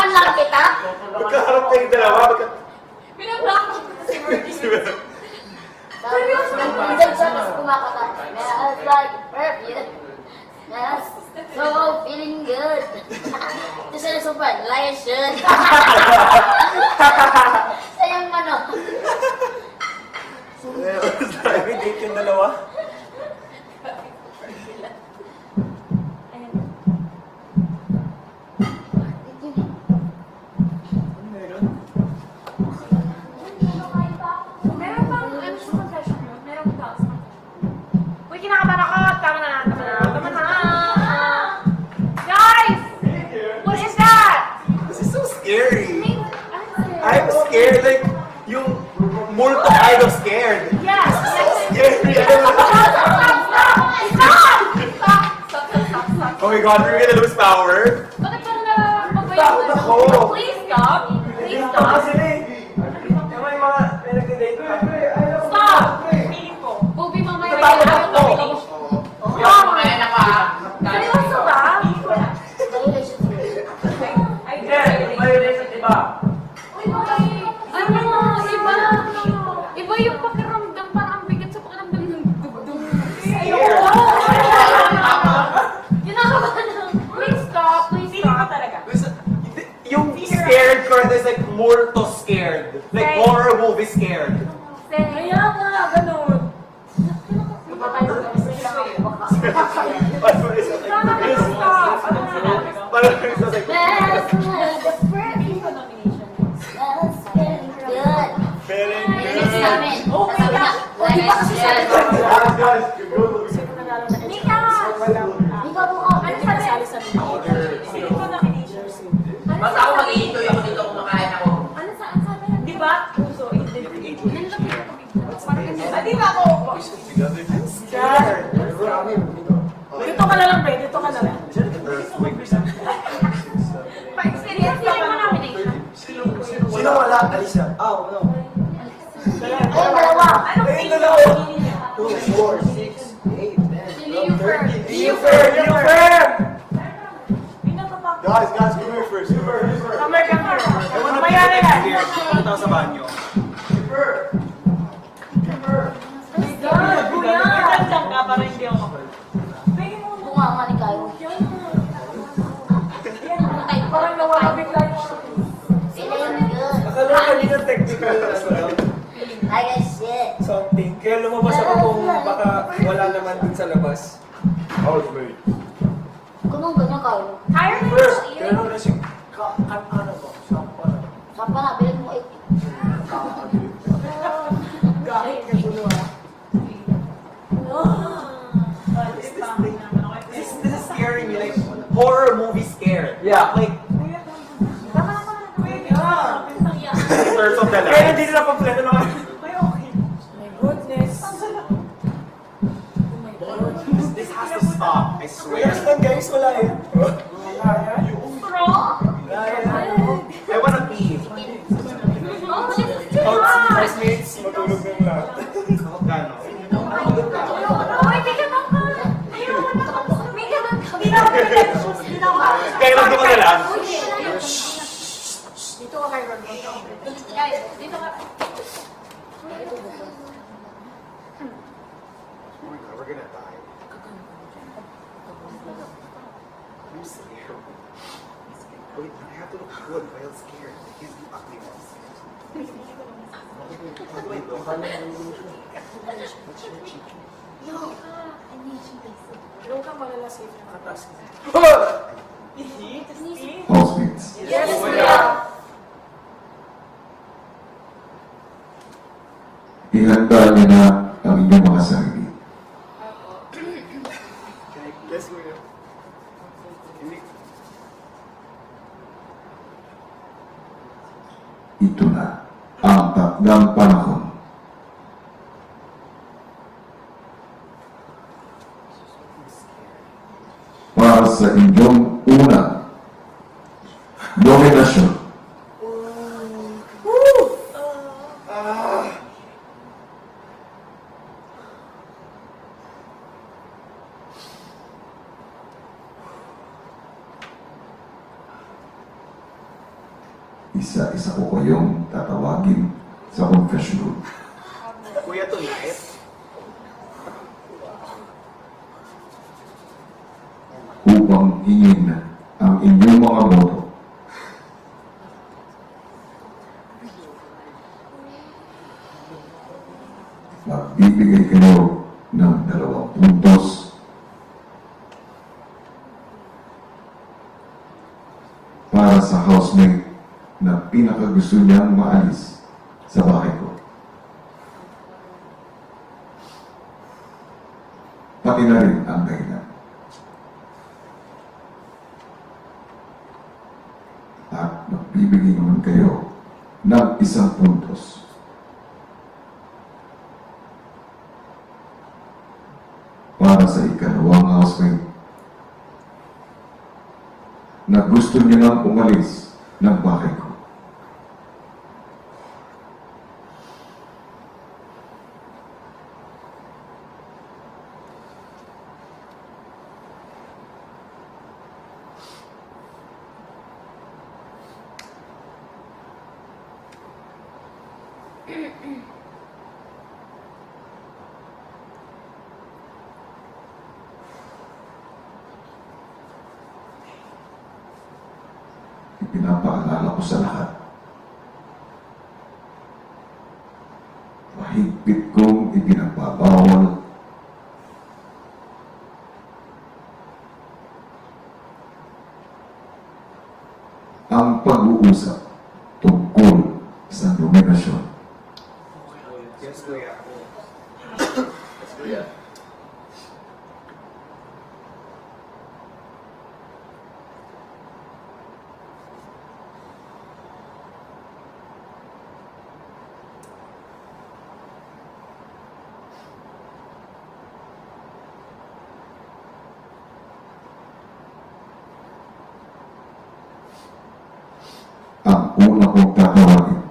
Tinulungan lang kita. Magkaharap kayong dalawa. Pinablock ko si Murdy. Seryoso? Nandiyan siya, tapos kumakata. Smells like perfume. Smells so feeling good. Ito siya na super, lion should. Sa yung ano. Every date yung dalawa. Meron bang ano sa confession mo? Meron bang taas? Uy, kinakabahan ako. Tama na. Guys! What is that? This is so scary. I'm I'm scared, like, yung multo kind of scared. Yes! Scary. Stop! Oh my god, we're gonna lose power. Bakit ka na mag-wait? Stop na ko. Please stop! Please stop! May mga nag-date pa. Stop! Bobby, mamaya may Tatawag nakakot ako. Seryoso ba? Iba yung pakiramdam, parang ang bigat sa pakiramdam ng dugdug. Kinakabahan lang. Please stop, please stop. Yung scared card is like multo scared. Like horror movie scared. Kaya nga, ganun. Parang it's like, Smells like a perfume. Smells feeling good. Lyrics namin. Sabi na, lion should. guys, Mika! Ikaw mo ako. Ano sabi? Sino ko nomination? Basta ako mag-iitoy ako dito kumakain ako. Ano sabi? Di ba? Puso, di ba ako? I'm scared. Dito ka na lang, Ray. Dito ka na lang. Pa-experience ka mo nomination. Sino wala? Alicia. Oh, no. Ay, dalawa. Anong Ayun, feeling dalawa. mo? 2, 4, 6, 8, 10, You firm. You firm! Guys, come here first. You first. Come here. Mamaya na yan. Punta sa banyo. Bunga nga ni Kayo. Parang nawala bigla yung Feeling good. Akala ko kanina technical na Like a shit. something. Kaya lumabas ako kung baka wala naman dun sa labas. Kung ganyan Kayo. Hire me First, to kaya naman si ano ba? Sampa na. Saan pa na? Bilhin mo 80. Gahit ka gulo ah. This is scaring me, like horror movie scared. Yeah. Like, Curse of the Land. Kaya hindi nila kompleto naman. My goodness. This has to stop, I swear. Guys, wala eh. Bro? I wanna pee. Oh, this is too Oh, much. classmates, matulog ng lahat. Gano? Uy, Mika, bang ka? Ayun. Mika, bang ka? Dito ka. Kaya lang doon ka na lang. Dito ka kay Ron. Guys, dito ka. We're gonna die. I'm scared. Wait, I have to look good while scared. I can't be ugly while scared. Low ka malala safe na katas. Housemates. Yes, kuya. Ihanda niyo na ang inyong mga sarili. Yes, kuya. Ito na ang takdang panahon. Para sa inyong unang nominasyon. isa-isa ko kayong tatawagin sa confession room Kuya, tonight? upang hingin ang inyong mga boto. Magbibigay kayo ng 2 puntos para sa housemate na pinakagusto niyang maalis sa bahay ko. Pati na rin ang dahilan. At magbibigay naman kayo ng 1 puntos para sa ikalawang housemate na gusto niya nang umalis ng bahay ko. Ipinapaalala ko sa lahat. Mahigpit kong ipinagbabawal ang pag-uusap tungkol sa nominasyon. Yes, Kuya. Yes, Kuya. Ang una kong tatawagin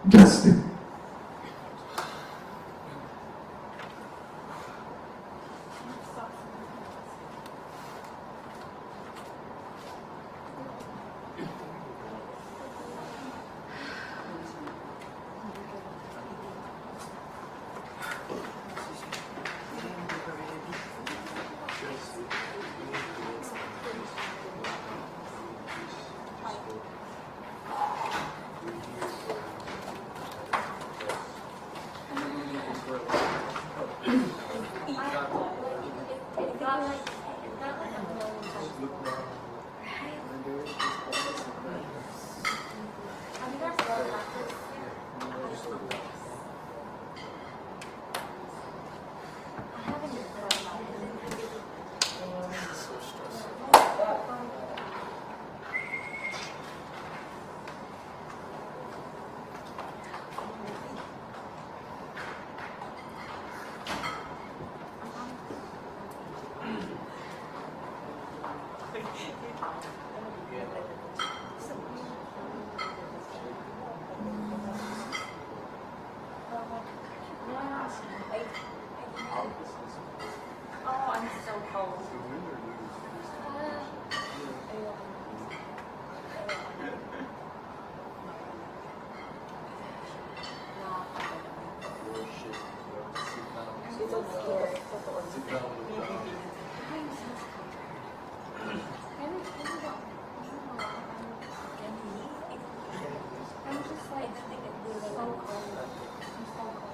Justin. Oh, I'm so cold. She's so scared. I'm just like so cold. I'm so cold.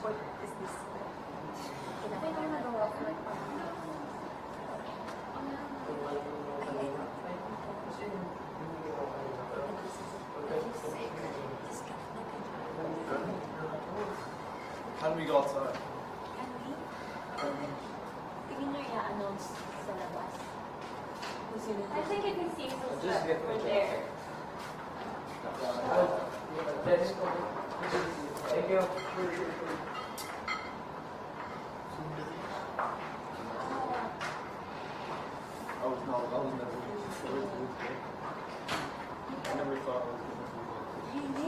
What is this? I think I'm gonna go up like How do we go outside? Tingin nyo i-announce sa labas. I think if he sees us, we're there. Thank you.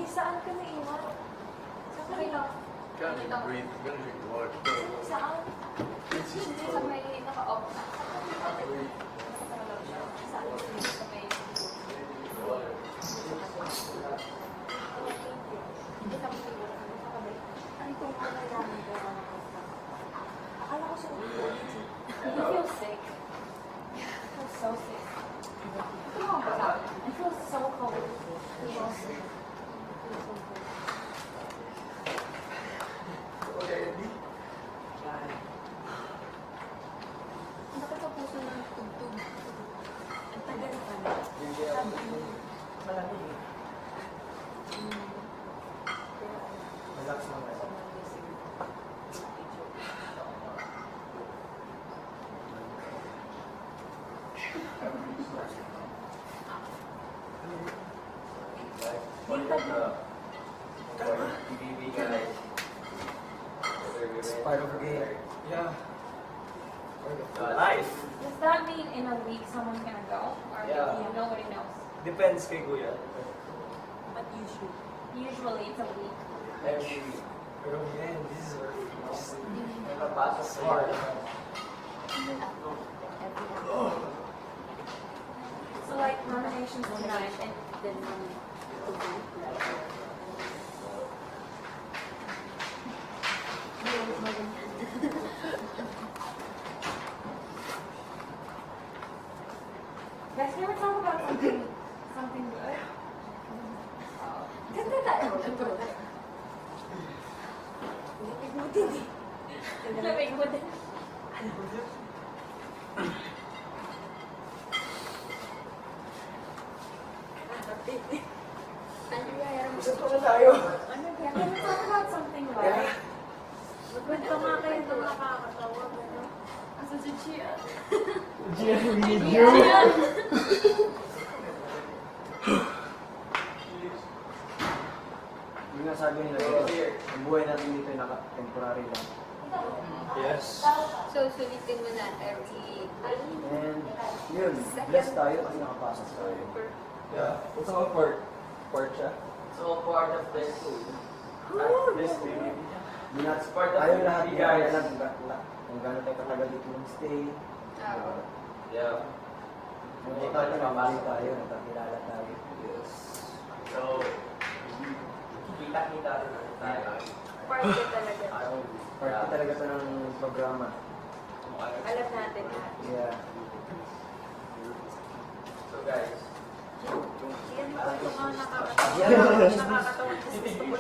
saan ka naiwan? Saan ka naiwan? Gotta breathe. Gotta drink water. Saan? Sa may naka-off na. Saan? Sa may... Hindi kami siguro. Ano itong kulay namin ko? Akala ko sa ulo. You feel sick. I feel so sick. I feel so cold. I feel sick. Bakit sa puso ng tugtog? Ang tagal pa na. Relax naman. It's part of the game. Yeah. Life. Does that mean in a week someone's gonna go? Or Yeah. nobody knows? Depends kay Kuya. But usually it's a week. Every week. Pero man, this is Nakapasok sa bar. So like nominations tonight and then Guys, can we talk about something good? Ganda tayo. Lamig mo din. Ano kaya? Gusto ko na tayo. Ano kaya? Can we talk about something light? Magkwento nga kayo ng nakakatawa. Asa si Chia? Yung nga sabi nila, ang buhay natin dito ay naka-temporary lang. Yes. So, sulitin mo na every... And yun, blessed tayo kasi nakapasok tayo. Yeah. It's all part siya. It's all part of this. This baby. Hindi natin, It's part of tayo the lahat baby, hindi guys. alam kung gano'n tayo katagal dito mag-stay. Yeah. Nakita tayo, namali tayo, nakakilala tayo. Yes. So, kita-kita rin tayo. Party talaga. Parte talaga ito ng programa. Alam natin na. Yeah. So guys, Yan mo ito mga nakakatawa. Yeah. Nakakatawa.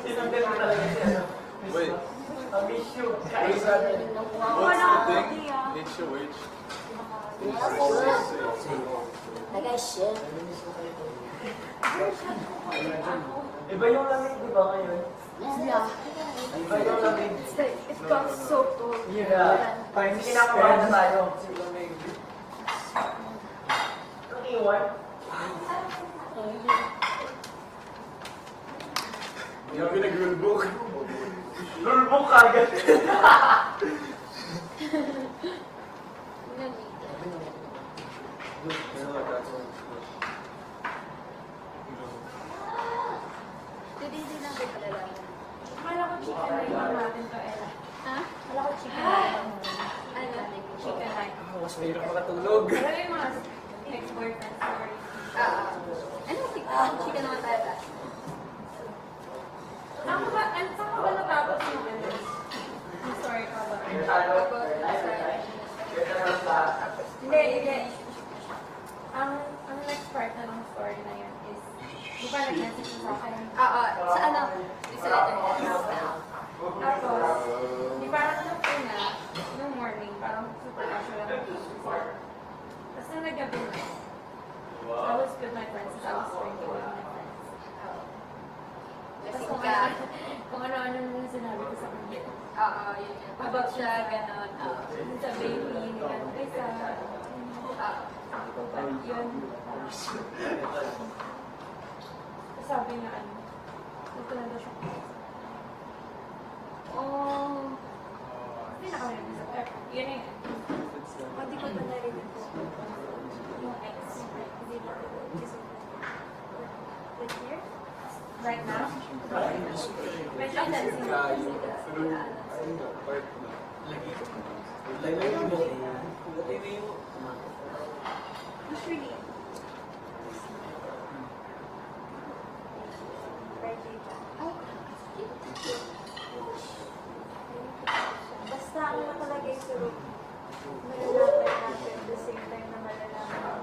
tinanggal ko talaga siya. Wait. I miss you. Guys, What's the thing? HOH. Like I should. iba yung lamig, di ba ngayon? Yeah. Iba yung lamig. It got so cold. Yeah. Parang kinakabahan na tayo. Ang iwan. Hindi kami nag-rulebook. Lulbok agad. Hindi din natin malalaman. Akala ko chicken night lang natin to, Ella. Ha? Akala ko chicken night lang natin. Ano? Chicken night. Mas mahirap makatulog. Pero yung mga ex-boyfriend story. Ano? Chicken naman tayo ba? Saan ka ba natapos yung ano? Yung story ka ba? Hindi. Ang next part na ng story na yun is, di ba nag-message mo sa akin? Sa ano? Sa Tapos, di parang nung una, nung morning, parang super casual lang ang issue. Tapos nung nagabi na, I was with my friends, I was drinking with my friends. Tapos kung ano-ano nung sinabi ko sa kanya. Yun yun. About siya, gano'n. Sa baby, gano'n. Kaysa, yun. Tapos sabi na ano, dito na daw siya. Oh. Hindi na kami nag-usap. Pero, yun na yun. Hindi ko na narinig ko. Yung ex. Hindi ba? Like here? Right now? Medyo sensitive. Usually. Basta ang nakalagay sa room, malalaman natin the same time na malalaman